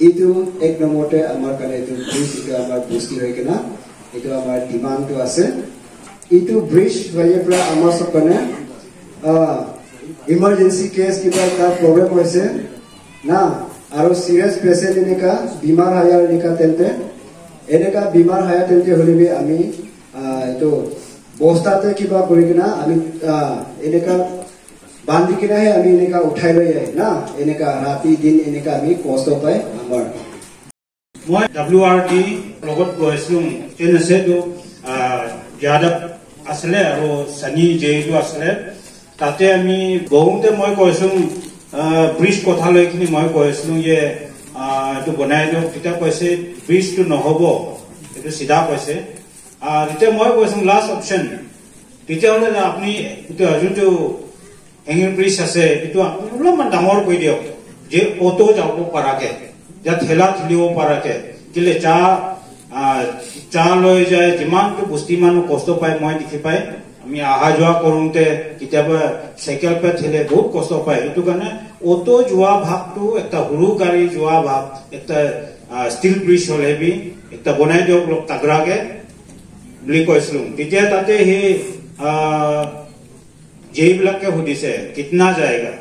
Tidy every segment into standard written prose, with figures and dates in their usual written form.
itu ek nomorte amar kane itu bridge itu amar bosti hoy kena itu amar demand to ase itu bridge hoye pra amar sob kane emergency case kiba ta problem hoise na aro serious patient eneka bimar haya eneka telte eneka bimar haya telte holibe ami itu বস্তাতে কিবা কৰি কিনা আমি এনেকা বান্ধি কিনা হে আমি এনেকা উঠাই লৈ যাই না এনেকা ৰাতি দিন এনেকা আমি কষ্ট পাই আমাৰ মই WRT লগত গৈছো তেনেছে তো যাদৱ আসলে আৰু সনি জেইটো আসলে তাতে আমি বহুতে মই কৈছো ব্ৰিজ কথা লৈ কিনি মই কৈছো যে এটো বনাই দিও কিটা কৈছে ব্ৰিজটো নহব এটো সিধা কৈছে এতিয়া মই কৈছো লাষ্ট অপচন তেতিয়া হলে আপনি এটা যোনটো এংগেল ব্ৰিজ আছে এটো আপনি অলপমান ডাঙৰ কৰি দিয়ক যে অটো যাব পাৰাকে যা ঠেলা ঠেলিব পাৰাকে কিলে চা লৈ যায় যিমানটো বস্তি মানুহ কষ্ট পায় মই দেখি পাই আমি আহা যোৱা কৰোঁতে কিতাবা সাইকেল পে ঠেলে বহুত কষ্ট পায় এটো কাৰণে অটো যোৱা ভাগটো একটা সৰু গাড়ী যোৱা ভাগ একটা ষ্টিল ব্ৰিজ হলেবি একটা বনাই দিয়ক লোক তাগৰাকে বুলি কৈছিলো তেতিয়া তাতে হে যেইবিলাকে সুধিছে কিতনা জায়গা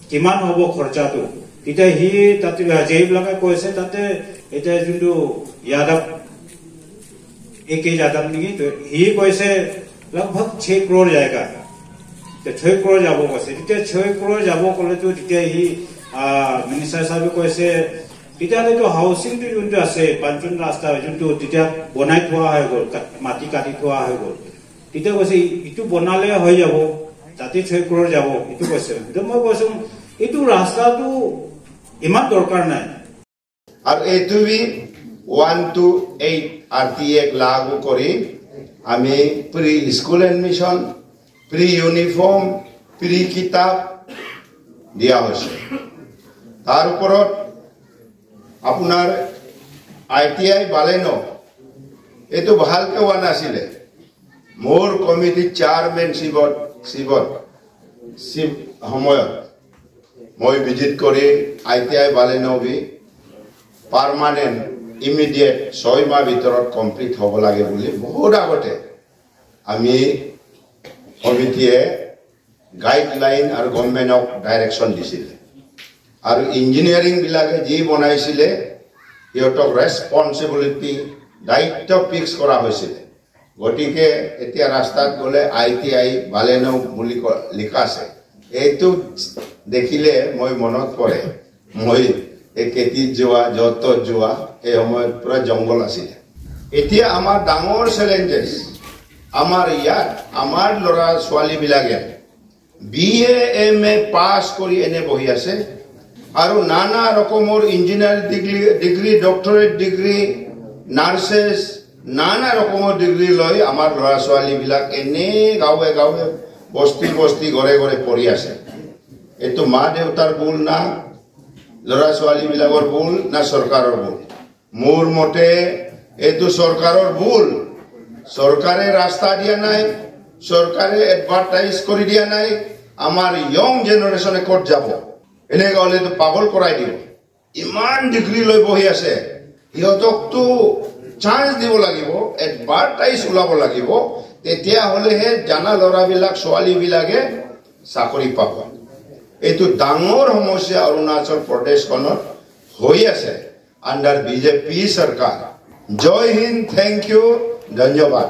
কিমান হ'ব খৰচাটো তেতিয়া হি তাতে যেইবিলাকে কৈছে তাতে এটা যোনটো यादव একে যাদৱ নেকি হি কৈছে लगभग 6 करोड़ जाएगा तो 6 करोड़ যাব কৈছে তেতিয়া 6 करोड़ যাব কলে তো তেতিয়া হি মিনিষ্টাৰ সাহেব কৈছে তেতিয়ালে তো হাউसिंग টো যোনটো আছে পাঁচজন ৰাস্তা যোনটো তেতিয়া বনাই থোৱা হৈ গল মাটি কাটি থোৱা হৈ গল তেতিয়া কৈছে ইটো বনালে হৈ যাব তাতে 6 करोड़ যাব ইটো কৈছে তো মই কৈছো ইটো ৰাস্তাটো ইমান দৰকাৰ নাই আৰু এইটো বি 1 to 8 RTA লাগু কৰি আমি pre school admission pre uniform pre কিতাব দিয়া হৈছে তাৰ ওপৰত আপোনাৰ ITI বালেনো এটো ভালকে হোৱা নাছিলে মোৰ কমিটি চেয়াৰম্যান শিৱত সময়ত মই ভিজিট কৰি ITI বালেনো বি পাৰ্মানেন্ট ইমিডিয়েট 6 মাহ ভিতৰত কমপ্লিট হ'ব লাগে বুলি বহুত আগতে আমি কমিটিয়ে গাইডলাইন আৰু গভৰ্ণমেণ্টক ডাইৰেকশন দিছিল আৰু ইঞ্জিনিয়াৰিং বিলাকে যি বনাইছিলে ইহঁতক ৰেসপন্সিবিলিটি দায়িত্ব ফিক্স কৰা হৈছিল গটিকে এতিয়া ৰাস্তাত গলে ITI বালেনো বুলি লিখা আছে এইটো দেখিলে মই মনত পৰে মই একেতি যোৱা যত যোৱা এই সময়ত পুৰা জংগল আছিল এতিয়া আমাৰ ডাঙৰ চ্যালেঞ্জেস আমাৰ ইয়াত আমাৰ লৰা ছোৱালী বিলাকে BA MA পাস কৰি এনে বহি আছে আৰু নানা ৰকমৰ ইঞ্জিনিয়াৰ ডিগ্ৰী ডক্টৰেট ডিগ্ৰী নাৰ্সেস নানা ৰকমৰ ডিগ্ৰী লৈ আমাৰ লৰা ছোৱালী বিলাক এনে গাঁৱে গাঁৱে বস্তি ঘৰে ঘৰে পৰি আছে এটো মা দেউতাৰ ভুল না লৰা ছোৱালী বিলাকৰ ভুল না চৰকাৰৰ ভুল মোৰ মতে এটো চৰকাৰৰ ভুল চৰকাৰে ৰাস্তা দিয়া নাই চৰকাৰে এডভাৰটাইজ কৰি দিয়া নাই আমাৰ ইয়ং জেনাৰেশনে ক'ত যাব এনে গলে তো পাগল কৰাই দিব ইমান ডিগ্ৰী লৈ বহি আছে ইহঁতক তো চান্স দিব লাগিব এডভাৰটাইজ ওলাব লাগিব তেতিয়া হলেহে জানা লৰাবিলাক ছোৱালী বিলাকে চাকৰি পাব এটো ডাঙৰ সমস্যা অৰুণাচল প্ৰদেশখনত হৈ আছে আন্ডাৰ BJP চৰকাৰ জয় হিন্দ থ্যাংক ইউ ধন্যবাদ